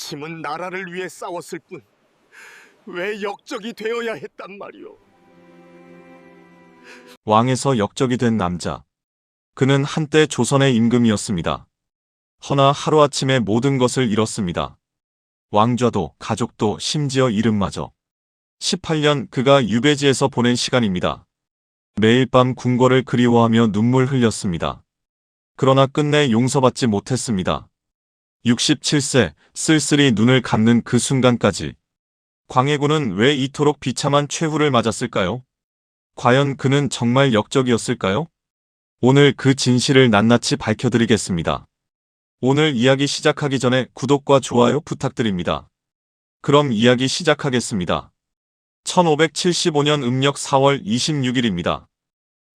짐은 나라를 위해 싸웠을 뿐 왜 역적이 되어야 했단 말이오. 왕에서 역적이 된 남자. 그는 한때 조선의 임금이었습니다. 허나 하루아침에 모든 것을 잃었습니다. 왕좌도, 가족도, 심지어 이름마저. 18년 그가 유배지에서 보낸 시간입니다. 매일 밤 궁궐을 그리워하며 눈물 흘렸습니다. 그러나 끝내 용서받지 못했습니다. 67세, 쓸쓸히 눈을 감는 그 순간까지. 광해군은 왜 이토록 비참한 최후를 맞았을까요? 과연 그는 정말 역적이었을까요? 오늘 그 진실을 낱낱이 밝혀드리겠습니다. 오늘 이야기 시작하기 전에 구독과 좋아요 부탁드립니다. 그럼 이야기 시작하겠습니다. 1575년 음력 4월 26일입니다.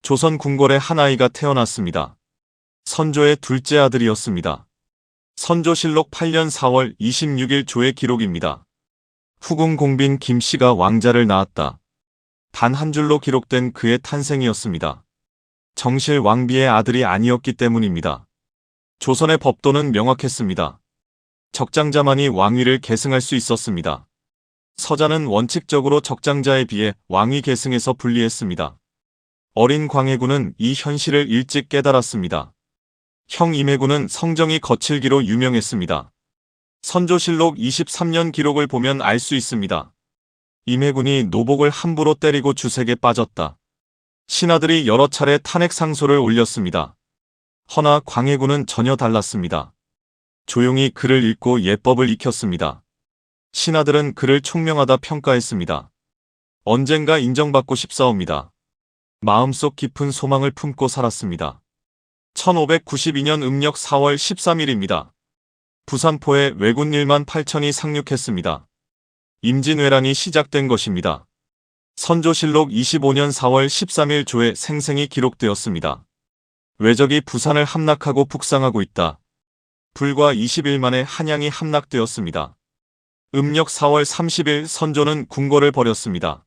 조선 궁궐에 한 아이가 태어났습니다. 선조의 둘째 아들이었습니다. 선조실록 8년 4월 26일 조의 기록입니다. 후궁 공빈 김씨가 왕자를 낳았다. 단 한 줄로 기록된 그의 탄생이었습니다. 정실 왕비의 아들이 아니었기 때문입니다. 조선의 법도는 명확했습니다. 적장자만이 왕위를 계승할 수 있었습니다. 서자는 원칙적으로 적장자에 비해 왕위 계승에서 불리했습니다. 어린 광해군은 이 현실을 일찍 깨달았습니다. 형 임해군은 성정이 거칠기로 유명했습니다. 선조실록 23년 기록을 보면 알 수 있습니다. 임해군이 노복을 함부로 때리고 주색에 빠졌다. 신하들이 여러 차례 탄핵 상소를 올렸습니다. 허나 광해군은 전혀 달랐습니다. 조용히 글을 읽고 예법을 익혔습니다. 신하들은 그를 총명하다 평가했습니다. 언젠가 인정받고 싶사옵니다. 마음속 깊은 소망을 품고 살았습니다. 1592년 음력 4월 13일입니다. 부산포에 왜군 1만 8천이 상륙했습니다. 임진왜란이 시작된 것입니다. 선조실록 25년 4월 13일 조에 생생히 기록되었습니다. 왜적이 부산을 함락하고 북상하고 있다. 불과 20일 만에 한양이 함락되었습니다. 음력 4월 30일 선조는 궁궐을 버렸습니다.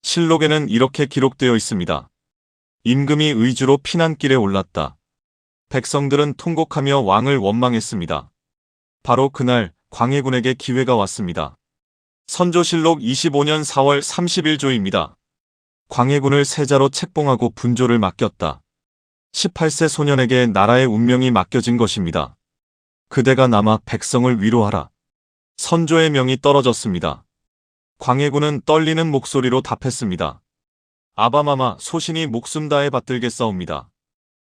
실록에는 이렇게 기록되어 있습니다. 임금이 의주로 피난길에 올랐다. 백성들은 통곡하며 왕을 원망했습니다. 바로 그날 광해군에게 기회가 왔습니다. 선조실록 25년 4월 30일 조입니다. 광해군을 세자로 책봉하고 분조를 맡겼다. 18세 소년에게 나라의 운명이 맡겨진 것입니다. 그대가 남아 백성을 위로하라. 선조의 명이 떨어졌습니다. 광해군은 떨리는 목소리로 답했습니다. 아바마마 소신이 목숨 다해 받들겠사옵니다.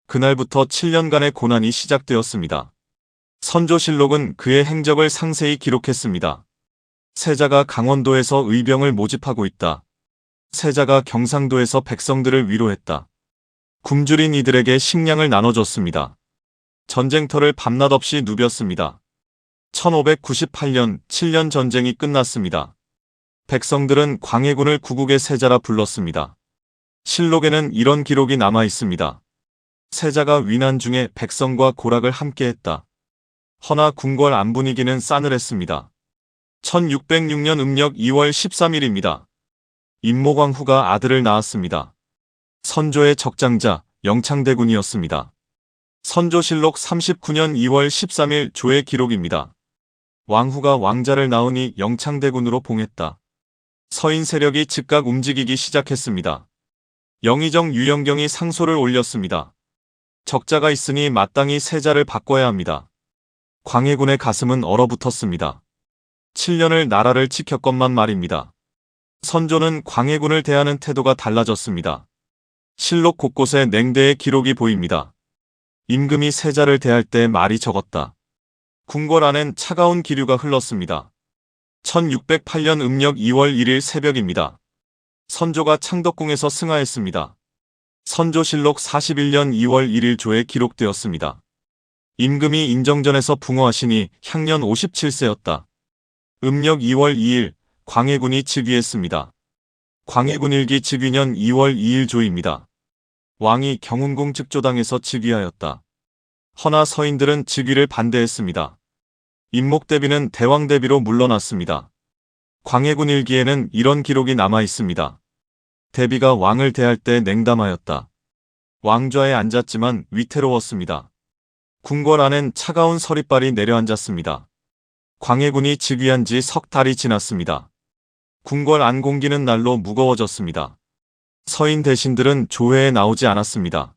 그날부터 7년간의 고난이 시작되었습니다. 선조실록은 그의 행적을 상세히 기록했습니다. 세자가 강원도에서 의병을 모집하고 있다. 세자가 경상도에서 백성들을 위로했다. 굶주린 이들에게 식량을 나눠줬습니다. 전쟁터를 밤낮 없이 누볐습니다. 1598년 7년 전쟁이 끝났습니다. 백성들은 광해군을 구국의 세자라 불렀습니다. 실록에는 이런 기록이 남아 있습니다. 세자가 위난 중에 백성과 고락을 함께했다. 허나 궁궐 안 분위기는 싸늘했습니다. 1606년 음력 2월 13일입니다. 임모광후가 아들을 낳았습니다. 선조의 적장자 영창대군이었습니다. 선조실록 39년 2월 13일 조의 기록입니다. 왕후가 왕자를 낳으니 영창대군으로 봉했다. 서인 세력이 즉각 움직이기 시작했습니다. 영의정 유영경이 상소를 올렸습니다. 적자가 있으니 마땅히 세자를 바꿔야 합니다. 광해군의 가슴은 얼어붙었습니다. 7년을 나라를 지켰건만 말입니다. 선조는 광해군을 대하는 태도가 달라졌습니다. 실록 곳곳에 냉대의 기록이 보입니다. 임금이 세자를 대할 때 말이 적었다. 궁궐 안엔 차가운 기류가 흘렀습니다. 1608년 음력 2월 1일 새벽입니다. 선조가 창덕궁에서 승하했습니다. 선조실록 41년 2월 1일 조에 기록되었습니다. 임금이 인정전에서 붕어하시니 향년 57세였다. 음력 2월 2일 광해군이 즉위했습니다. 광해군 일기 즉위년 2월 2일 조입니다. 왕이 경운궁 즉조당에서 즉위하였다. 허나 서인들은 즉위를 반대했습니다. 임목대비는 대왕대비로 물러났습니다. 광해군 일기에는 이런 기록이 남아 있습니다. 대비가 왕을 대할 때 냉담하였다. 왕좌에 앉았지만 위태로웠습니다. 궁궐 안엔 차가운 서리빨이 내려앉았습니다. 광해군이 즉위한 지 석 달이 지났습니다. 궁궐 안 공기는 날로 무거워졌습니다. 서인 대신들은 조회에 나오지 않았습니다.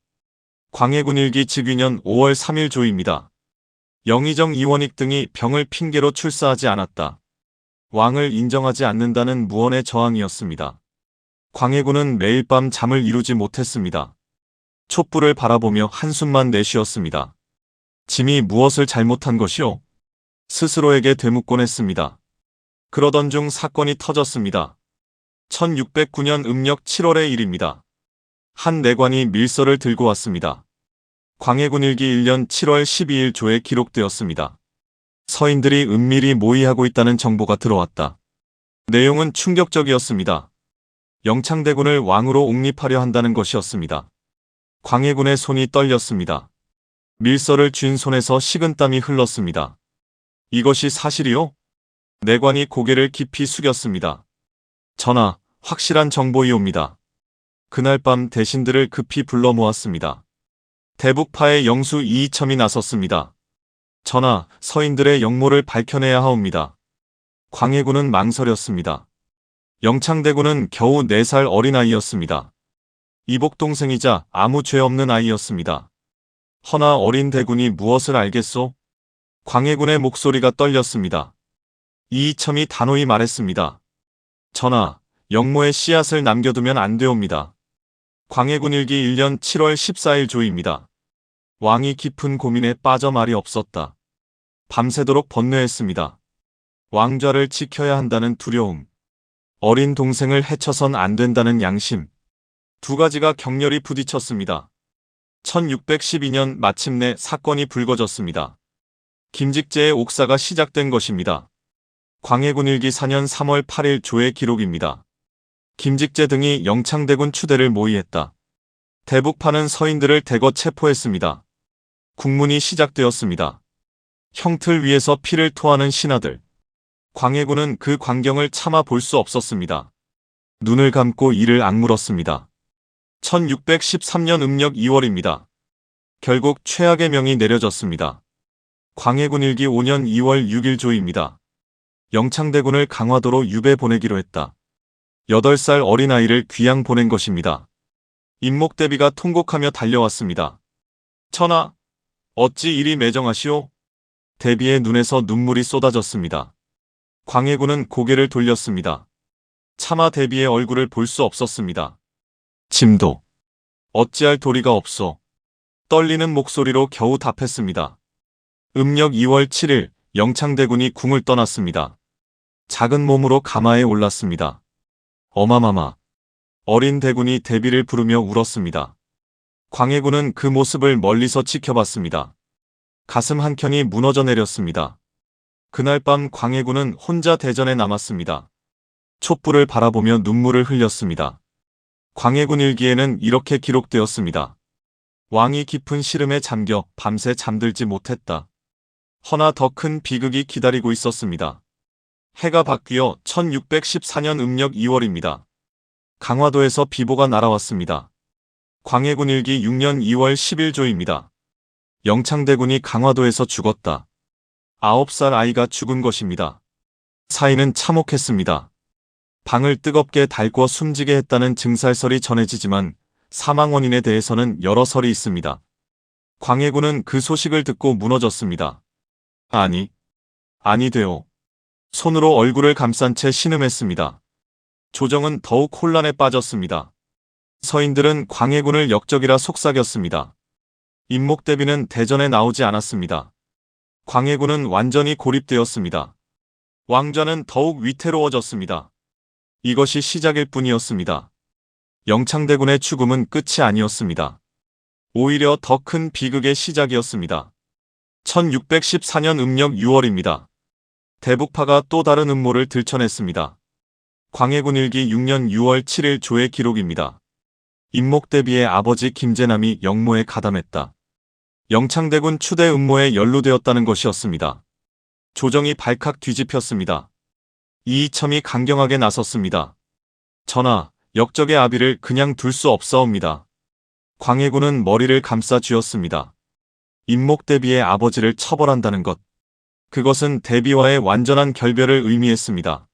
광해군 1기 즉위년 5월 3일 조입니다. 영의정 이원익 등이 병을 핑계로 출사하지 않았다. 왕을 인정하지 않는다는 무언의 저항이었습니다. 광해군은 매일 밤 잠을 이루지 못했습니다. 촛불을 바라보며 한숨만 내쉬었습니다. 짐이 무엇을 잘못한 것이오? 스스로에게 되묻곤 했습니다. 그러던 중 사건이 터졌습니다. 1609년 음력 7월의 일입니다. 한 내관이 밀서를 들고 왔습니다. 광해군 1기 1년 7월 12일 조에 기록되었습니다. 서인들이 은밀히 모의하고 있다는 정보가 들어왔다. 내용은 충격적이었습니다. 영창대군을 왕으로 옹립하려 한다는 것이었습니다. 광해군의 손이 떨렸습니다. 밀서를 쥔 손에서 식은땀이 흘렀습니다. 이것이 사실이요? 내관이 고개를 깊이 숙였습니다. 전하, 확실한 정보이옵니다. 그날 밤 대신들을 급히 불러 모았습니다. 대북파의 영수 이이첨이 나섰습니다. 전하, 서인들의 역모를 밝혀내야 하옵니다. 광해군은 망설였습니다. 영창대군은 겨우 4살 어린아이였습니다. 이복동생이자 아무 죄 없는 아이였습니다. 허나 어린 대군이 무엇을 알겠소? 광해군의 목소리가 떨렸습니다. 이이첨이 단호히 말했습니다. 전하, 역모의 씨앗을 남겨두면 안 되옵니다. 광해군 1기 1년 7월 14일 조입니다. 왕이 깊은 고민에 빠져 말이 없었다. 밤새도록 번뇌했습니다. 왕좌를 지켜야 한다는 두려움, 어린 동생을 해쳐선 안 된다는 양심, 두 가지가 격렬히 부딪혔습니다. 1612년 마침내 사건이 불거졌습니다. 김직재의 옥사가 시작된 것입니다. 광해군 1기 4년 3월 8일 조의 기록입니다. 김직재 등이 영창대군 추대를 모의했다. 대북파는 서인들을 대거 체포했습니다. 국문이 시작되었습니다. 형틀 위에서 피를 토하는 신하들. 광해군은 그 광경을 참아 볼 수 없었습니다. 눈을 감고 이를 악물었습니다. 1613년 음력 2월입니다. 결국 최악의 명이 내려졌습니다. 광해군 1기 5년 2월 6일 조입니다. 영창대군을 강화도로 유배 보내기로 했다. 8살 어린아이를 귀양 보낸 것입니다. 임목대비가 통곡하며 달려왔습니다. 전하, 어찌 이리 매정하시오? 대비의 눈에서 눈물이 쏟아졌습니다. 광해군은 고개를 돌렸습니다. 차마 대비의 얼굴을 볼 수 없었습니다. 짐도 어찌할 도리가 없소. 떨리는 목소리로 겨우 답했습니다. 음력 2월 7일 영창대군이 궁을 떠났습니다. 작은 몸으로 가마에 올랐습니다. 어마마마. 어린 대군이 대비를 부르며 울었습니다. 광해군은 그 모습을 멀리서 지켜봤습니다. 가슴 한켠이 무너져 내렸습니다. 그날 밤 광해군은 혼자 대전에 남았습니다. 촛불을 바라보며 눈물을 흘렸습니다. 광해군 일기에는 이렇게 기록되었습니다. 왕이 깊은 시름에 잠겨 밤새 잠들지 못했다. 허나 더 큰 비극이 기다리고 있었습니다. 해가 바뀌어 1614년 음력 2월입니다. 강화도에서 비보가 날아왔습니다. 광해군 1기 6년 2월 10일 조입니다. 영창대군이 강화도에서 죽었다. 9살 아이가 죽은 것입니다. 사인은 참혹했습니다. 방을 뜨겁게 달궈 숨지게 했다는 증살설이 전해지지만 사망 원인에 대해서는 여러 설이 있습니다. 광해군은 그 소식을 듣고 무너졌습니다. 아니 되오. 손으로 얼굴을 감싼 채 신음했습니다. 조정은 더욱 혼란에 빠졌습니다. 서인들은 광해군을 역적이라 속삭였습니다. 임목대비는 대전에 나오지 않았습니다. 광해군은 완전히 고립되었습니다. 왕좌는 더욱 위태로워졌습니다. 이것이 시작일 뿐이었습니다. 영창대군의 죽음은 끝이 아니었습니다. 오히려 더 큰 비극의 시작이었습니다. 1614년 음력 6월입니다. 대북파가 또 다른 음모를 들춰냈습니다. 광해군 1기 6년 6월 7일 조의 기록입니다. 임목대비의 아버지 김제남이 역모에 가담했다. 영창대군 추대 음모에 연루되었다는 것이었습니다. 조정이 발칵 뒤집혔습니다. 이이첨이 강경하게 나섰습니다. 전하, 역적의 아비를 그냥 둘 수 없사옵니다. 광해군은 머리를 감싸 쥐었습니다. 임목대비의 아버지를 처벌한다는 것, 그것은 대비와의 완전한 결별을 의미했습니다.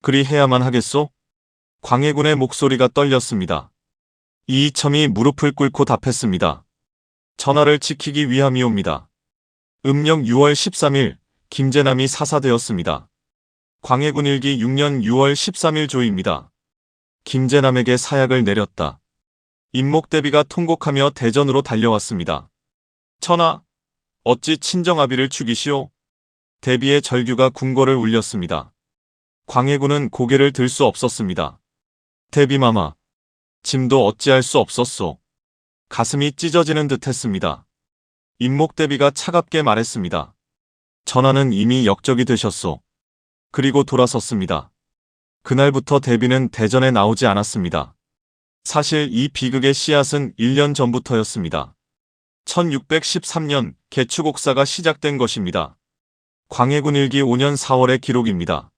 그리 해야만 하겠소? 광해군의 목소리가 떨렸습니다. 이이첨이 무릎을 꿇고 답했습니다. 전하를 지키기 위함이옵니다. 음력 6월 13일 김제남이 사사되었습니다. 광해군 일기 6년 6월 13일 조입니다. 김제남에게 사약을 내렸다. 임목대비가 통곡하며 대전으로 달려왔습니다. 전하, 어찌 친정아비를 죽이시오? 대비의 절규가 궁궐을 울렸습니다. 광해군은 고개를 들 수 없었습니다. 대비마마, 짐도 어찌할 수 없었소. 가슴이 찢어지는 듯 했습니다. 임목대비가 차갑게 말했습니다. 전하는 이미 역적이 되셨소. 그리고 돌아섰습니다. 그날부터 대비는 대전에 나오지 않았습니다. 사실 이 비극의 씨앗은 1년 전부터였습니다. 1613년 개축옥사가 시작된 것입니다. 광해군 일기 5년 4월의 기록입니다.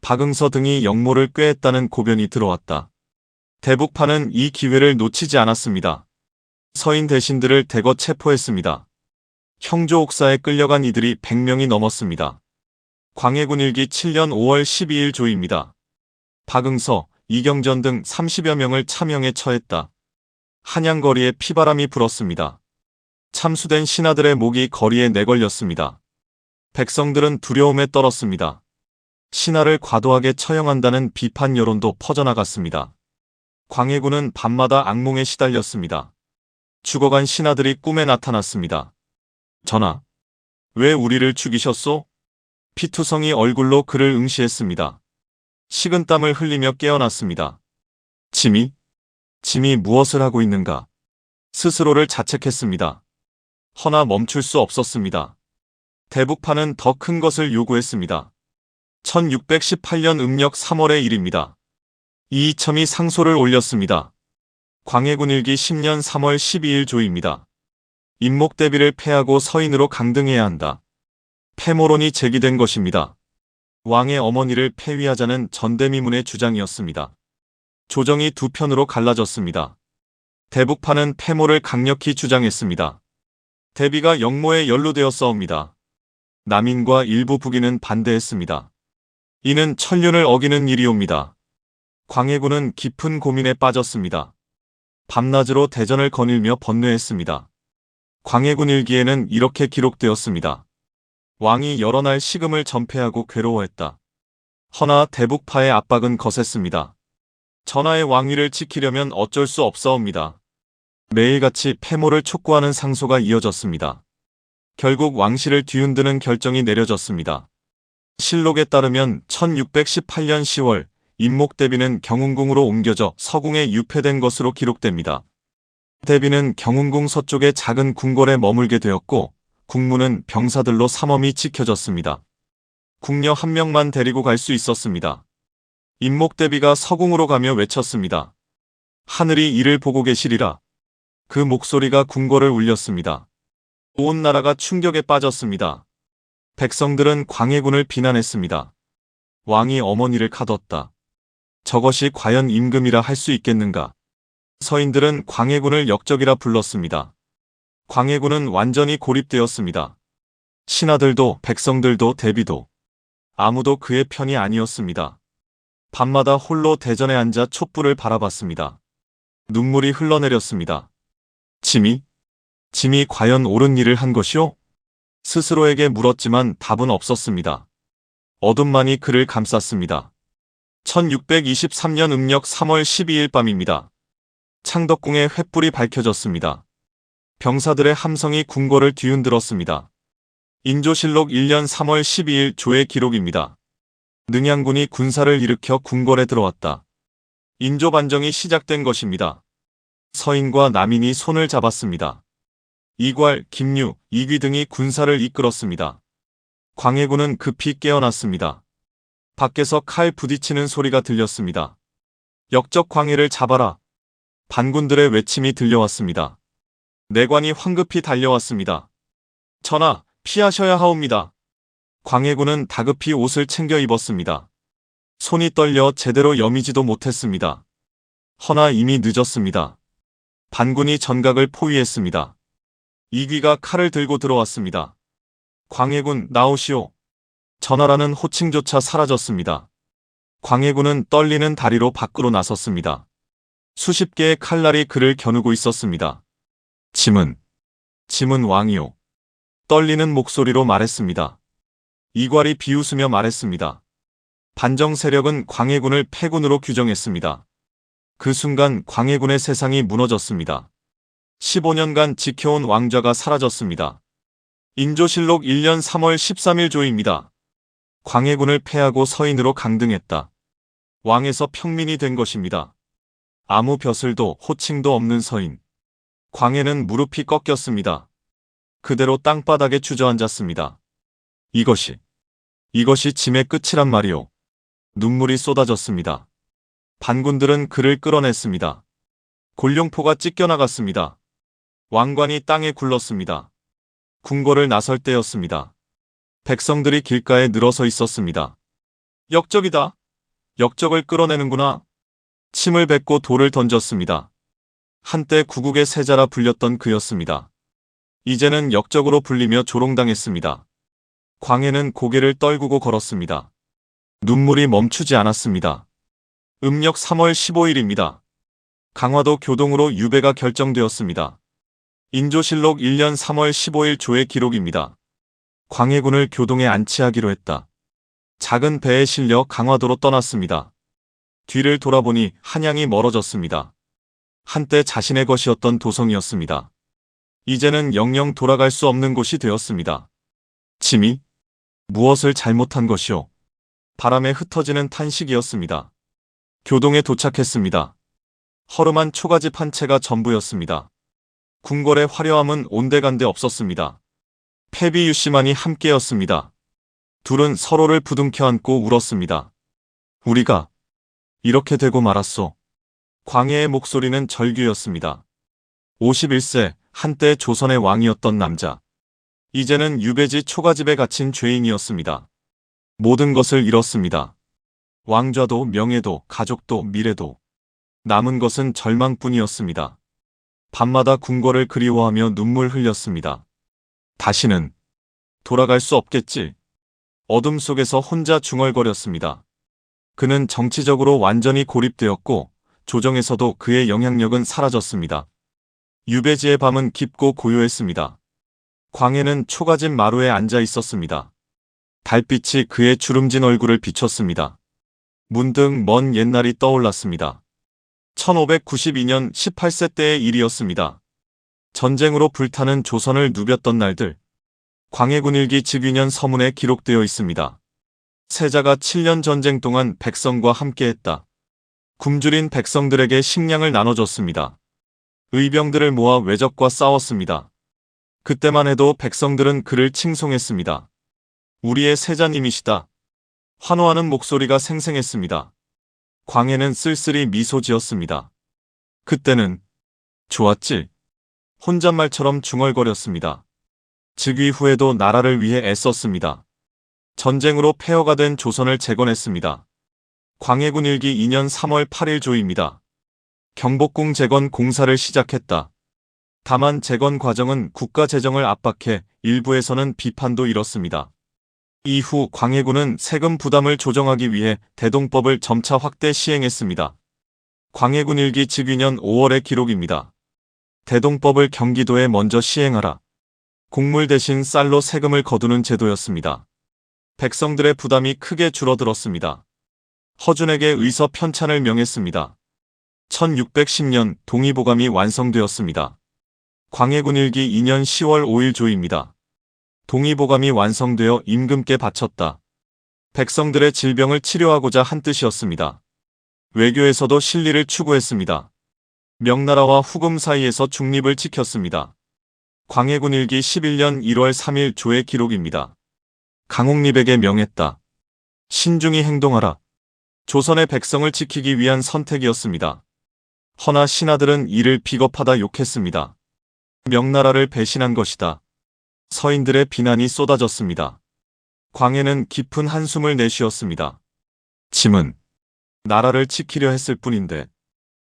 박응서 등이 역모를 꾀했다는 고변이 들어왔다. 대북파는 이 기회를 놓치지 않았습니다. 서인 대신들을 대거 체포했습니다. 형조옥사에 끌려간 이들이 100명이 넘었습니다. 광해군 일기 7년 5월 12일 조입니다. 박응서, 이경전 등 30여 명을 차명에 처했다. 한양거리에 피바람이 불었습니다. 참수된 신하들의 목이 거리에 내걸렸습니다. 백성들은 두려움에 떨었습니다. 신하를 과도하게 처형한다는 비판 여론도 퍼져나갔습니다. 광해군은 밤마다 악몽에 시달렸습니다. 죽어간 신하들이 꿈에 나타났습니다. 전하, 왜 우리를 죽이셨소? 피투성이 얼굴로 그를 응시했습니다. 식은땀을 흘리며 깨어났습니다. 짐이 무엇을 하고 있는가? 스스로를 자책했습니다. 허나 멈출 수 없었습니다. 대북파는 더 큰 것을 요구했습니다. 1618년 음력 3월의 일입니다. 이이첨이 상소를 올렸습니다. 광해군 일기 10년 3월 12일 조입니다. 임목대비를 패하고 서인으로 강등해야 한다. 패모론이 제기된 것입니다. 왕의 어머니를 폐위하자는 전대미문의 주장이었습니다. 조정이 두 편으로 갈라졌습니다. 대북파는 패모를 강력히 주장했습니다. 대비가 역모에 연루되었사옵니다. 남인과 일부 북인은 반대했습니다. 이는 천륜을 어기는 일이옵니다. 광해군은 깊은 고민에 빠졌습니다. 밤낮으로 대전을 거닐며 번뇌했습니다. 광해군 일기에는 이렇게 기록되었습니다. 왕이 여러 날 식음을 전폐하고 괴로워했다. 허나 대북파의 압박은 거셌습니다. 전하의 왕위를 지키려면 어쩔 수 없사옵니다. 매일같이 패모를 촉구하는 상소가 이어졌습니다. 결국 왕실을 뒤흔드는 결정이 내려졌습니다. 실록에 따르면 1618년 10월 임목대비는 경운궁으로 옮겨져 서궁에 유폐된 것으로 기록됩니다. 대비는 경운궁 서쪽의 작은 궁궐에 머물게 되었고 국문은 병사들로 삼엄히 지켜졌습니다. 궁녀 한 명만 데리고 갈 수 있었습니다. 임목대비가 서궁으로 가며 외쳤습니다. 하늘이 이를 보고 계시리라. 그 목소리가 궁궐을 울렸습니다. 온 나라가 충격에 빠졌습니다. 백성들은 광해군을 비난했습니다. 왕이 어머니를 가뒀다. 저것이 과연 임금이라 할 수 있겠는가? 서인들은 광해군을 역적이라 불렀습니다. 광해군은 완전히 고립되었습니다. 신하들도 백성들도 대비도 아무도 그의 편이 아니었습니다. 밤마다 홀로 대전에 앉아 촛불을 바라봤습니다. 눈물이 흘러내렸습니다. 짐이 과연 옳은 일을 한 것이오? 스스로에게 물었지만 답은 없었습니다. 어둠만이 그를 감쌌습니다. 1623년 음력 3월 12일 밤입니다. 창덕궁의 횃불이 밝혀졌습니다. 병사들의 함성이 궁궐을 뒤흔들었습니다. 인조실록 1년 3월 12일 조의 기록입니다. 능양군이 군사를 일으켜 궁궐에 들어왔다. 인조반정이 시작된 것입니다. 서인과 남인이 손을 잡았습니다. 이괄, 김유, 이귀 등이 군사를 이끌었습니다. 광해군은 급히 깨어났습니다. 밖에서 칼 부딪히는 소리가 들렸습니다. 역적 광해를 잡아라. 반군들의 외침이 들려왔습니다. 내관이 황급히 달려왔습니다. 전하, 피하셔야 하옵니다. 광해군은 다급히 옷을 챙겨 입었습니다. 손이 떨려 제대로 여미지도 못했습니다. 허나 이미 늦었습니다. 반군이 전각을 포위했습니다. 이귀가 칼을 들고 들어왔습니다. 광해군 나오시오. 전하라는 호칭조차 사라졌습니다. 광해군은 떨리는 다리로 밖으로 나섰습니다. 수십 개의 칼날이 그를 겨누고 있었습니다. 짐은 왕이요. 떨리는 목소리로 말했습니다. 이괄이 비웃으며 말했습니다. 반정 세력은 광해군을 패군으로 규정했습니다. 그 순간 광해군의 세상이 무너졌습니다. 15년간 지켜온 왕좌가 사라졌습니다. 인조실록 1년 3월 13일 조입니다. 광해군을 패하고 서인으로 강등했다. 왕에서 평민이 된 것입니다. 아무 벼슬도 호칭도 없는 서인. 광해는 무릎이 꺾였습니다. 그대로 땅바닥에 주저앉았습니다. 이것이 짐의 끝이란 말이오. 눈물이 쏟아졌습니다. 반군들은 그를 끌어냈습니다. 골룡포가 찢겨나갔습니다. 왕관이 땅에 굴렀습니다. 궁궐을 나설 때였습니다. 백성들이 길가에 늘어서 있었습니다. 역적이다. 역적을 끌어내는구나. 침을 뱉고 돌을 던졌습니다. 한때 구국의 세자라 불렸던 그였습니다. 이제는 역적으로 불리며 조롱당했습니다. 광해는 고개를 떨구고 걸었습니다. 눈물이 멈추지 않았습니다. 음력 3월 15일입니다. 강화도 교동으로 유배가 결정되었습니다. 인조실록 1년 3월 15일 조의 기록입니다. 광해군을 교동에 안치하기로 했다. 작은 배에 실려 강화도로 떠났습니다. 뒤를 돌아보니 한양이 멀어졌습니다. 한때 자신의 것이었던 도성이었습니다. 이제는 영영 돌아갈 수 없는 곳이 되었습니다. 짐이 무엇을 잘못한 것이오? 바람에 흩어지는 탄식이었습니다. 교동에 도착했습니다. 허름한 초가집 한 채가 전부였습니다. 궁궐의 화려함은 온데간데 없었습니다. 패비 유씨만이 함께였습니다. 둘은 서로를 부둥켜 안고 울었습니다. 우리가 이렇게 되고 말았소. 광해의 목소리는 절규였습니다. 51세, 한때 조선의 왕이었던 남자. 이제는 유배지 초가집에 갇힌 죄인이었습니다. 모든 것을 잃었습니다. 왕좌도 명예도 가족도 미래도. 남은 것은 절망뿐이었습니다. 밤마다 궁궐을 그리워하며 눈물 흘렸습니다. 다시는 돌아갈 수 없겠지. 어둠 속에서 혼자 중얼거렸습니다. 그는 정치적으로 완전히 고립되었고 조정에서도 그의 영향력은 사라졌습니다. 유배지의 밤은 깊고 고요했습니다. 광해는 초가집 마루에 앉아 있었습니다. 달빛이 그의 주름진 얼굴을 비췄습니다. 문득 먼 옛날이 떠올랐습니다. 1592년 18세 때의 일이었습니다. 전쟁으로 불타는 조선을 누볐던 날들. 광해군 일기 즉위년 서문에 기록되어 있습니다. 세자가 7년 전쟁 동안 백성과 함께했다. 굶주린 백성들에게 식량을 나눠줬습니다. 의병들을 모아 외적과 싸웠습니다. 그때만 해도 백성들은 그를 칭송했습니다. 우리의 세자님이시다. 환호하는 목소리가 생생했습니다. 광해는 쓸쓸히 미소 지었습니다. 그때는 좋았지. 혼잣말처럼 중얼거렸습니다. 즉위 후에도 나라를 위해 애썼습니다. 전쟁으로 폐허가 된 조선을 재건했습니다. 광해군 일기 2년 3월 8일 조입니다. 경복궁 재건 공사를 시작했다. 다만 재건 과정은 국가 재정을 압박해 일부에서는 비판도 일었습니다. 이후 광해군은 세금 부담을 조정하기 위해 대동법을 점차 확대 시행했습니다. 광해군 일기 즉위년 5월의 기록입니다. 대동법을 경기도에 먼저 시행하라. 곡물 대신 쌀로 세금을 거두는 제도였습니다. 백성들의 부담이 크게 줄어들었습니다. 허준에게 의서 편찬을 명했습니다. 1610년 동의보감이 완성되었습니다. 광해군 일기 2년 10월 5일 조입니다. 동의보감이 완성되어 임금께 바쳤다. 백성들의 질병을 치료하고자 한 뜻이었습니다. 외교에서도 실리를 추구했습니다. 명나라와 후금 사이에서 중립을 지켰습니다. 광해군 일기 11년 1월 3일 조의 기록입니다. 강옥립에게 명했다. 신중히 행동하라. 조선의 백성을 지키기 위한 선택이었습니다. 허나 신하들은 이를 비겁하다 욕했습니다. 명나라를 배신한 것이다. 서인들의 비난이 쏟아졌습니다. 광해는 깊은 한숨을 내쉬었습니다. 짐은 나라를 지키려 했을 뿐인데.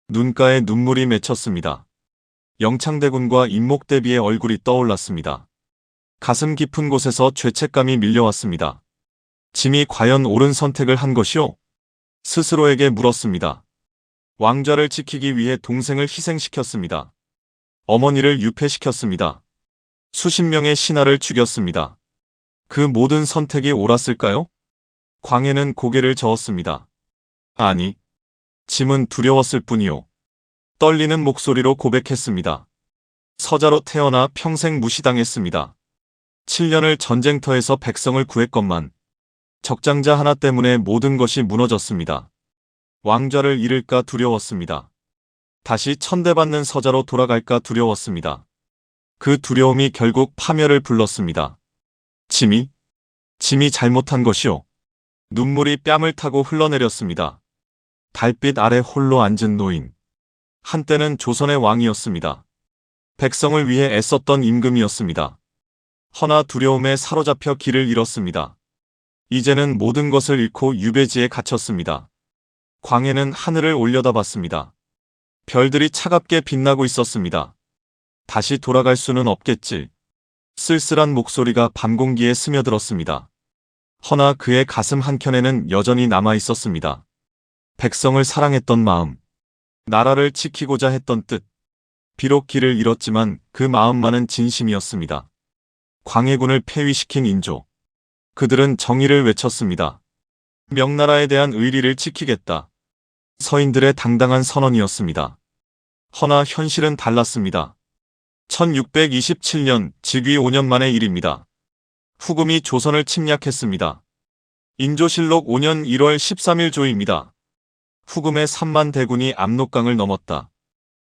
눈가에 눈물이 맺혔습니다. 영창대군과 임목대비의 얼굴이 떠올랐습니다. 가슴 깊은 곳에서 죄책감이 밀려왔습니다. 짐이 과연 옳은 선택을 한 것이오? 스스로에게 물었습니다. 왕좌를 지키기 위해 동생을 희생시켰습니다. 어머니를 유폐시켰습니다. 수십 명의 신하를 죽였습니다. 그 모든 선택이 옳았을까요? 광해는 고개를 저었습니다. 아니, 짐은 두려웠을 뿐이오. 떨리는 목소리로 고백했습니다. 서자로 태어나 평생 무시당했습니다. 7년을 전쟁터에서 백성을 구했건만 적장자 하나 때문에 모든 것이 무너졌습니다. 왕좌를 잃을까 두려웠습니다. 다시 천대받는 서자로 돌아갈까 두려웠습니다. 그 두려움이 결국 파멸을 불렀습니다. 짐이 잘못한 것이오. 눈물이 뺨을 타고 흘러내렸습니다. 달빛 아래 홀로 앉은 노인. 한때는 조선의 왕이었습니다. 백성을 위해 애썼던 임금이었습니다. 허나 두려움에 사로잡혀 길을 잃었습니다. 이제는 모든 것을 잃고 유배지에 갇혔습니다. 광해는 하늘을 올려다봤습니다. 별들이 차갑게 빛나고 있었습니다. 다시 돌아갈 수는 없겠지. 쓸쓸한 목소리가 밤 공기에 스며들었습니다. 허나 그의 가슴 한켠에는 여전히 남아 있었습니다. 백성을 사랑했던 마음, 나라를 지키고자 했던 뜻. 비록 길을 잃었지만 그 마음만은 진심이었습니다. 광해군을 폐위시킨 인조. 그들은 정의를 외쳤습니다. 명나라에 대한 의리를 지키겠다. 서인들의 당당한 선언이었습니다. 허나 현실은 달랐습니다. 1627년 즉위 5년 만의 일입니다. 후금이 조선을 침략했습니다. 인조실록 5년 1월 13일 조입니다. 후금의 3만 대군이 압록강을 넘었다.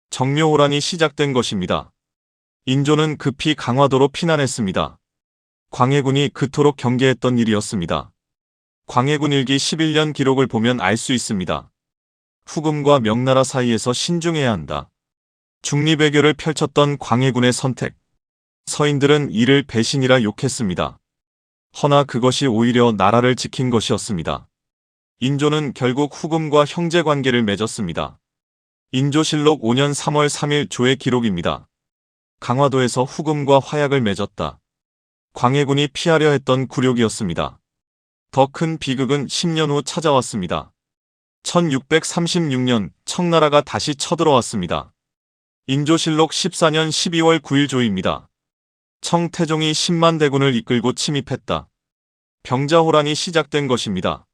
정묘호란이 시작된 것입니다. 인조는 급히 강화도로 피난했습니다. 광해군이 그토록 경계했던 일이었습니다. 광해군 일기 11년 기록을 보면 알 수 있습니다. 후금과 명나라 사이에서 신중해야 한다. 중립외교를 펼쳤던 광해군의 선택. 서인들은 이를 배신이라 욕했습니다. 허나 그것이 오히려 나라를 지킨 것이었습니다. 인조는 결국 후금과 형제관계를 맺었습니다. 인조실록 5년 3월 3일 조의 기록입니다. 강화도에서 후금과 화약을 맺었다. 광해군이 피하려 했던 굴욕이었습니다. 더 큰 비극은 10년 후 찾아왔습니다. 1636년 청나라가 다시 쳐들어왔습니다. 인조실록 14년 12월 9일 조입니다. 청태종이 10만 대군을 이끌고 침입했다. 병자호란이 시작된 것입니다.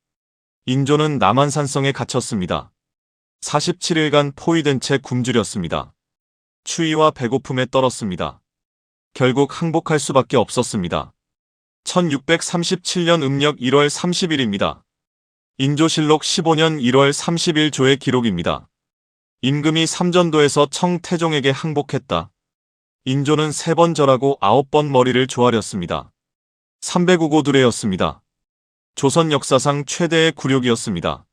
인조는 남한산성에 갇혔습니다. 47일간 포위된 채 굶주렸습니다. 추위와 배고픔에 떨었습니다. 결국 항복할 수밖에 없었습니다. 1637년 음력 1월 30일입니다. 인조실록 15년 1월 30일 조의 기록입니다. 임금이 삼전도에서 청태종에게 항복했다. 인조는 3번 절하고 9번 머리를 조아렸습니다. 305고두레였습니다. 조선 역사상 최대의 굴욕이었습니다.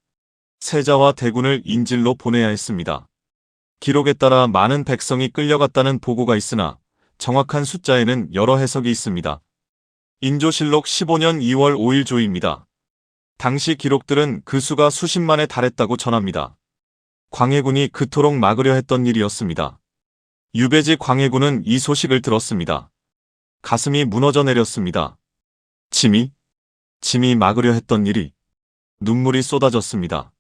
세자와 대군을 인질로 보내야 했습니다. 기록에 따라 많은 백성이 끌려갔다는 보고가 있으나 정확한 숫자에는 여러 해석이 있습니다. 인조실록 15년 2월 5일 조입니다. 당시 기록들은 그 수가 수십만에 달했다고 전합니다. 광해군이 그토록 막으려 했던 일이었습니다. 유배지 광해군은 이 소식을 들었습니다. 가슴이 무너져 내렸습니다. 짐이 막으려 했던 일이 눈물이 쏟아졌습니다.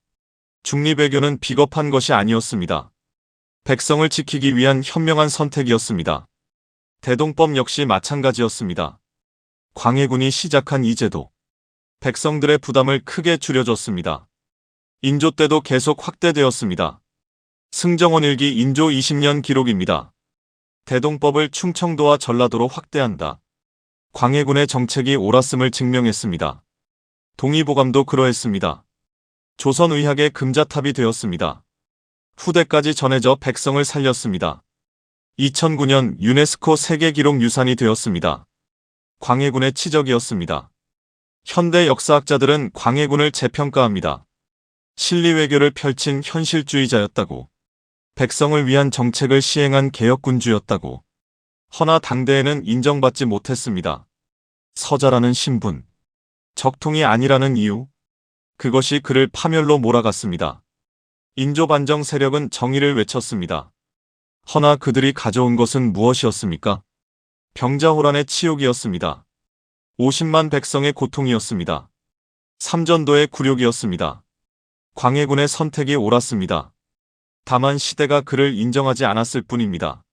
중립외교는 비겁한 것이 아니었습니다. 백성을 지키기 위한 현명한 선택이었습니다. 대동법 역시 마찬가지였습니다. 광해군이 시작한 이 제도, 백성들의 부담을 크게 줄여줬습니다. 인조 때도 계속 확대되었습니다. 승정원 일기 인조 20년 기록입니다. 대동법을 충청도와 전라도로 확대한다. 광해군의 정책이 옳았음을 증명했습니다. 동의보감도 그러했습니다. 조선의학의 금자탑이 되었습니다. 후대까지 전해져 백성을 살렸습니다. 2009년 유네스코 세계기록유산이 되었습니다. 광해군의 치적이었습니다. 현대 역사학자들은 광해군을 재평가합니다. 실리외교를 펼친 현실주의자였다고. 백성을 위한 정책을 시행한 개혁군주였다고. 허나 당대에는 인정받지 못했습니다. 서자라는 신분, 적통이 아니라는 이유, 그것이 그를 파멸로 몰아갔습니다. 인조반정 세력은 정의를 외쳤습니다. 허나 그들이 가져온 것은 무엇이었습니까? 병자호란의 치욕이었습니다. 50만 백성의 고통이었습니다. 삼전도의 굴욕이었습니다. 광해군의 선택이 옳았습니다. 다만 시대가 그를 인정하지 않았을 뿐입니다.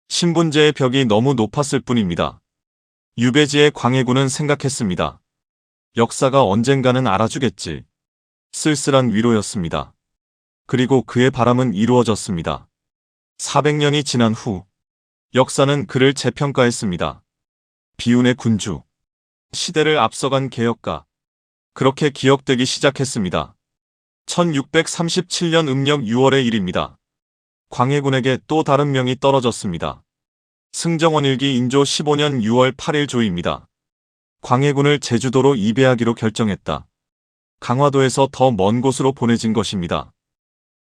신분제의 벽이 너무 높았을 뿐입니다. 유배지의 광해군은 생각했습니다. 역사가 언젠가는 알아주겠지. 쓸쓸한 위로였습니다. 그리고 그의 바람은 이루어졌습니다. 400년이 지난 후 역사는 그를 재평가했습니다. 비운의 군주, 시대를 앞서간 개혁가, 그렇게 기억되기 시작했습니다. 1637년 음력 6월의 일입니다. 광해군에게 또 다른 명이 떨어졌습니다. 승정원일기 인조 15년 6월 8일 조입니다. 광해군을 제주도로 이배하기로 결정했다. 강화도에서 더 먼 곳으로 보내진 것입니다.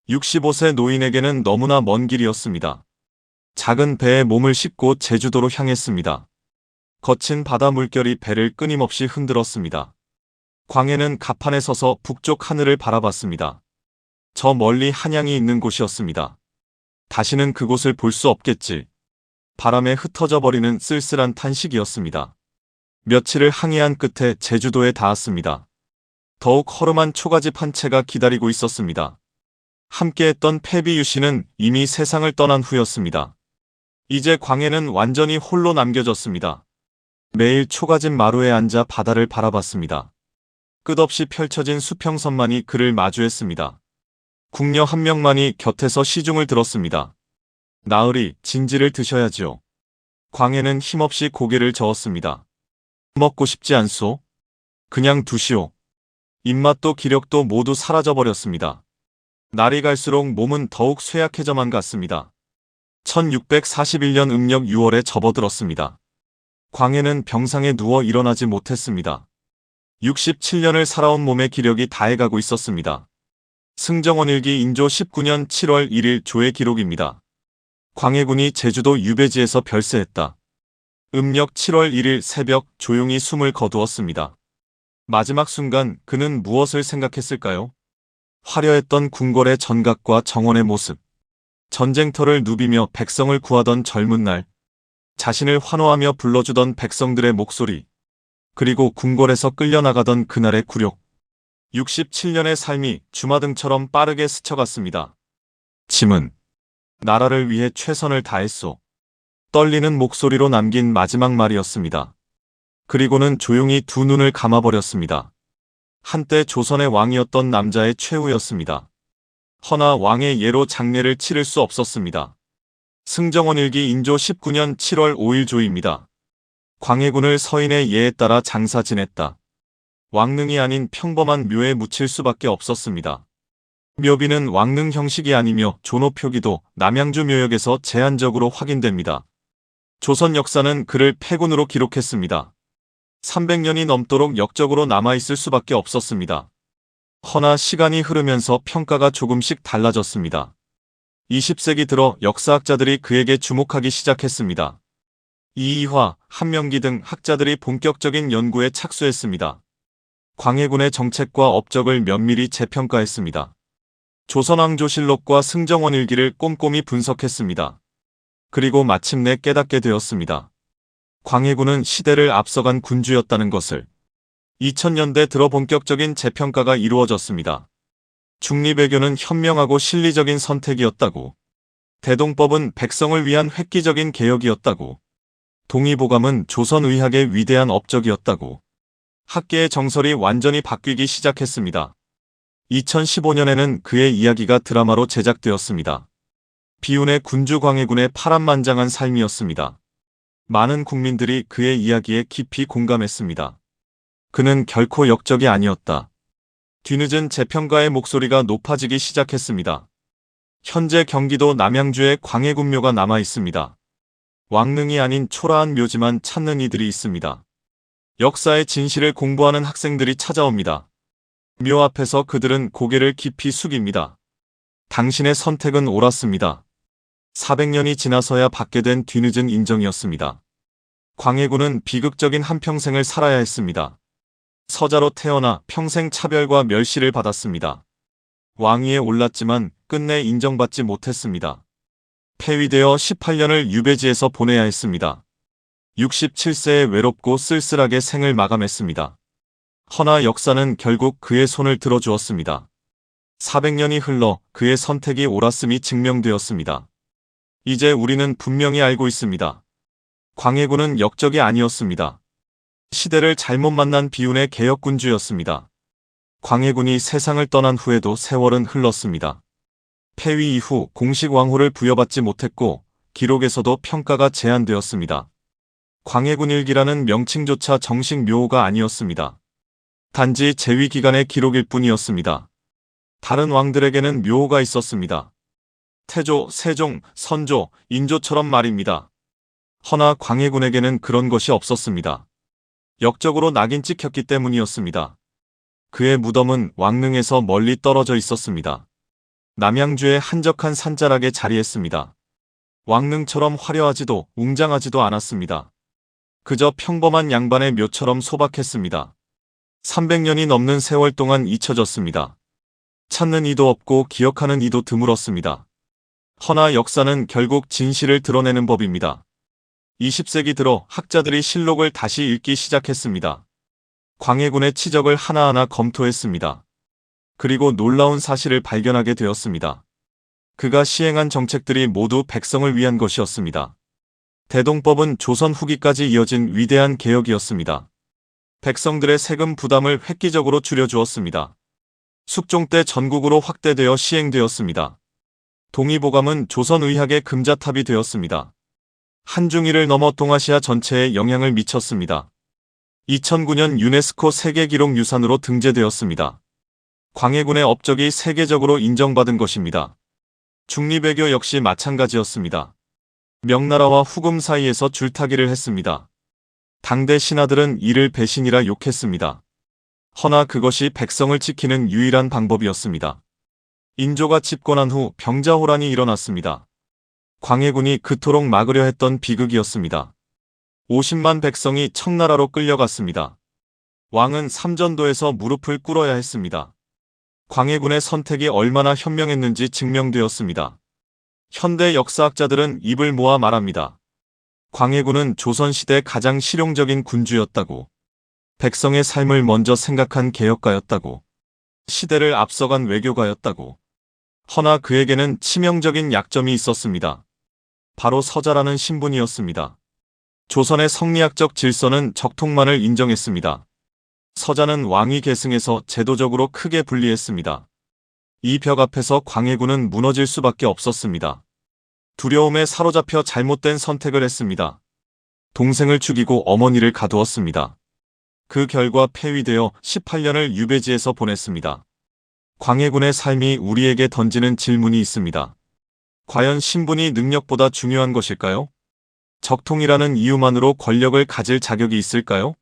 65세 노인에게는 너무나 먼 길이었습니다. 작은 배에 몸을 싣고 제주도로 향했습니다. 거친 바다 물결이 배를 끊임없이 흔들었습니다. 광해는 갑판에 서서 북쪽 하늘을 바라봤습니다. 저 멀리 한양이 있는 곳이었습니다. 다시는 그곳을 볼 수 없겠지. 바람에 흩어져 버리는 쓸쓸한 탄식이었습니다. 며칠을 항해한 끝에 제주도에 닿았습니다. 더욱 허름한 초가집 한 채가 기다리고 있었습니다. 함께했던 패비유 씨는 이미 세상을 떠난 후였습니다. 이제 광해는 완전히 홀로 남겨졌습니다. 매일 초가집 마루에 앉아 바다를 바라봤습니다. 끝없이 펼쳐진 수평선만이 그를 마주했습니다. 궁녀 한 명만이 곁에서 시중을 들었습니다. 나으리, 진지를 드셔야지요. 광해는 힘없이 고개를 저었습니다. 먹고 싶지 않소? 그냥 두시오. 입맛도 기력도 모두 사라져버렸습니다. 날이 갈수록 몸은 더욱 쇠약해져만 갔습니다. 1641년 음력 6월에 접어들었습니다. 광해는 병상에 누워 일어나지 못했습니다. 67년을 살아온 몸의 기력이 다해가고 있었습니다. 승정원일기 인조 19년 7월 1일 조의 기록입니다. 광해군이 제주도 유배지에서 별세했다. 음력 7월 1일 새벽 조용히 숨을 거두었습니다. 마지막 순간 그는 무엇을 생각했을까요? 화려했던 궁궐의 전각과 정원의 모습, 전쟁터를 누비며 백성을 구하던 젊은 날, 자신을 환호하며 불러주던 백성들의 목소리, 그리고 궁궐에서 끌려나가던 그날의 굴욕. 67년의 삶이 주마등처럼 빠르게 스쳐갔습니다. 짐은 나라를 위해 최선을 다했소. 떨리는 목소리로 남긴 마지막 말이었습니다. 그리고는 조용히 두 눈을 감아버렸습니다. 한때 조선의 왕이었던 남자의 최후였습니다. 허나 왕의 예로 장례를 치를 수 없었습니다. 승정원일기 인조 19년 7월 5일 조입니다. 광해군을 서인의 예에 따라 장사 지냈다. 왕릉이 아닌 평범한 묘에 묻힐 수밖에 없었습니다. 묘비는 왕릉 형식이 아니며 존호표기도 남양주 묘역에서 제한적으로 확인됩니다. 조선 역사는 그를 패군으로 기록했습니다. 300년이 넘도록 역적으로 남아있을 수밖에 없었습니다. 허나 시간이 흐르면서 평가가 조금씩 달라졌습니다. 20세기 들어 역사학자들이 그에게 주목하기 시작했습니다. 이이화, 한명기 등 학자들이 본격적인 연구에 착수했습니다. 광해군의 정책과 업적을 면밀히 재평가했습니다. 조선왕조실록과 승정원일기를 꼼꼼히 분석했습니다. 그리고 마침내 깨닫게 되었습니다. 광해군은 시대를 앞서간 군주였다는 것을. 2000년대 들어 본격적인 재평가가 이루어졌습니다. 중리배교는 현명하고 실리적인 선택이었다고. 대동법은 백성을 위한 획기적인 개혁이었다고. 동의보감은 조선의학의 위대한 업적이었다고. 학계의 정설이 완전히 바뀌기 시작했습니다. 2015년에는 그의 이야기가 드라마로 제작되었습니다. 비운의 군주 광해군의 파란만장한 삶이었습니다. 많은 국민들이 그의 이야기에 깊이 공감했습니다. 그는 결코 역적이 아니었다. 뒤늦은 재평가의 목소리가 높아지기 시작했습니다. 현재 경기도 남양주에 광해군묘가 남아 있습니다. 왕릉이 아닌 초라한 묘지만 찾는 이들이 있습니다. 역사의 진실을 공부하는 학생들이 찾아옵니다. 묘 앞에서 그들은 고개를 깊이 숙입니다. 당신의 선택은 옳았습니다. 400년이 지나서야 받게 된 뒤늦은 인정이었습니다. 광해군은 비극적인 한평생을 살아야 했습니다. 서자로 태어나 평생 차별과 멸시를 받았습니다. 왕위에 올랐지만 끝내 인정받지 못했습니다. 폐위되어 18년을 유배지에서 보내야 했습니다. 67세에 외롭고 쓸쓸하게 생을 마감했습니다. 허나 역사는 결국 그의 손을 들어주었습니다. 400년이 흘러 그의 선택이 옳았음이 증명되었습니다. 이제 우리는 분명히 알고 있습니다. 광해군은 역적이 아니었습니다. 시대를 잘못 만난 비운의 개혁군주였습니다. 광해군이 세상을 떠난 후에도 세월은 흘렀습니다. 폐위 이후 공식 왕호를 부여받지 못했고 기록에서도 평가가 제한되었습니다. 광해군일기라는 명칭조차 정식 묘호가 아니었습니다. 단지 재위 기간의 기록일 뿐이었습니다. 다른 왕들에게는 묘호가 있었습니다. 태조, 세종, 선조, 인조처럼 말입니다. 허나 광해군에게는 그런 것이 없었습니다. 역적으로 낙인 찍혔기 때문이었습니다. 그의 무덤은 왕릉에서 멀리 떨어져 있었습니다. 남양주의 한적한 산자락에 자리했습니다. 왕릉처럼 화려하지도 웅장하지도 않았습니다. 그저 평범한 양반의 묘처럼 소박했습니다. 300년이 넘는 세월 동안 잊혀졌습니다. 찾는 이도 없고 기억하는 이도 드물었습니다. 허나 역사는 결국 진실을 드러내는 법입니다. 20세기 들어 학자들이 실록을 다시 읽기 시작했습니다. 광해군의 치적을 하나하나 검토했습니다. 그리고 놀라운 사실을 발견하게 되었습니다. 그가 시행한 정책들이 모두 백성을 위한 것이었습니다. 대동법은 조선 후기까지 이어진 위대한 개혁이었습니다. 백성들의 세금 부담을 획기적으로 줄여주었습니다. 숙종 때 전국으로 확대되어 시행되었습니다. 동의보감은 조선의학의 금자탑이 되었습니다. 한중일을 넘어 동아시아 전체에 영향을 미쳤습니다. 2009년 유네스코 세계기록유산으로 등재되었습니다. 광해군의 업적이 세계적으로 인정받은 것입니다. 중리배교 역시 마찬가지였습니다. 명나라와 후금 사이에서 줄타기를 했습니다. 당대 신하들은 이를 배신이라 욕했습니다. 허나 그것이 백성을 지키는 유일한 방법이었습니다. 인조가 집권한 후 병자호란이 일어났습니다. 광해군이 그토록 막으려 했던 비극이었습니다. 50만 백성이 청나라로 끌려갔습니다. 왕은 삼전도에서 무릎을 꿇어야 했습니다. 광해군의 선택이 얼마나 현명했는지 증명되었습니다. 현대 역사학자들은 입을 모아 말합니다. 광해군은 조선시대 가장 실용적인 군주였다고. 백성의 삶을 먼저 생각한 개혁가였다고. 시대를 앞서간 외교가였다고. 허나 그에게는 치명적인 약점이 있었습니다. 바로 서자라는 신분이었습니다. 조선의 성리학적 질서는 적통만을 인정했습니다. 서자는 왕위 계승에서 제도적으로 크게 분리했습니다. 이 벽 앞에서 광해군은 무너질 수밖에 없었습니다. 두려움에 사로잡혀 잘못된 선택을 했습니다. 동생을 죽이고 어머니를 가두었습니다. 그 결과 폐위되어 18년을 유배지에서 보냈습니다. 광해군의 삶이 우리에게 던지는 질문이 있습니다. 과연 신분이 능력보다 중요한 것일까요? 적통이라는 이유만으로 권력을 가질 자격이 있을까요?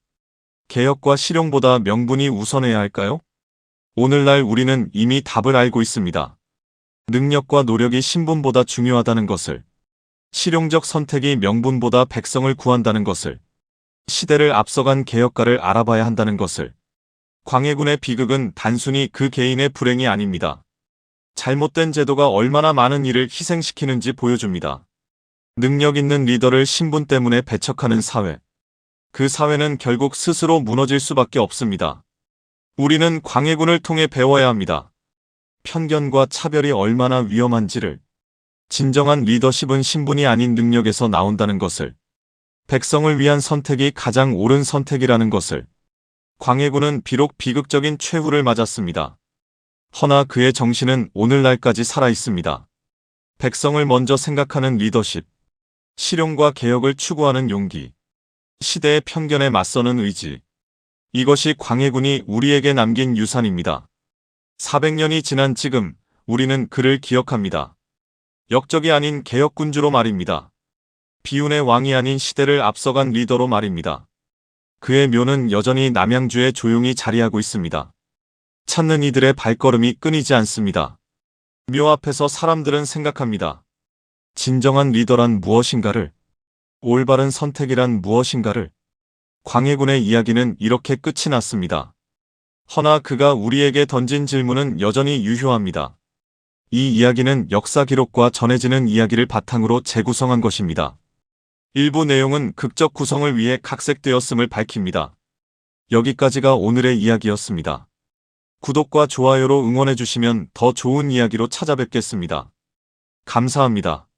개혁과 실용보다 명분이 우선해야 할까요? 오늘날 우리는 이미 답을 알고 있습니다. 능력과 노력이 신분보다 중요하다는 것을, 실용적 선택이 명분보다 백성을 구한다는 것을, 시대를 앞서간 개혁가를 알아봐야 한다는 것을. 광해군의 비극은 단순히 그 개인의 불행이 아닙니다. 잘못된 제도가 얼마나 많은 일을 희생시키는지 보여줍니다. 능력 있는 리더를 신분 때문에 배척하는 사회. 그 사회는 결국 스스로 무너질 수밖에 없습니다. 우리는 광해군을 통해 배워야 합니다. 편견과 차별이 얼마나 위험한지를, 진정한 리더십은 신분이 아닌 능력에서 나온다는 것을, 백성을 위한 선택이 가장 옳은 선택이라는 것을. 광해군은 비록 비극적인 최후를 맞았습니다. 허나 그의 정신은 오늘날까지 살아있습니다. 백성을 먼저 생각하는 리더십, 실용과 개혁을 추구하는 용기, 시대의 편견에 맞서는 의지. 이것이 광해군이 우리에게 남긴 유산입니다. 400년이 지난 지금 우리는 그를 기억합니다. 역적이 아닌 개혁군주로 말입니다. 비운의 왕이 아닌 시대를 앞서간 리더로 말입니다. 그의 묘는 여전히 남양주에 조용히 자리하고 있습니다. 찾는 이들의 발걸음이 끊이지 않습니다. 묘 앞에서 사람들은 생각합니다. 진정한 리더란 무엇인가를, 올바른 선택이란 무엇인가를. 광해군의 이야기는 이렇게 끝이 났습니다. 허나 그가 우리에게 던진 질문은 여전히 유효합니다. 이 이야기는 역사 기록과 전해지는 이야기를 바탕으로 재구성한 것입니다. 일부 내용은 극적 구성을 위해 각색되었음을 밝힙니다. 여기까지가 오늘의 이야기였습니다. 구독과 좋아요로 응원해주시면 더 좋은 이야기로 찾아뵙겠습니다. 감사합니다.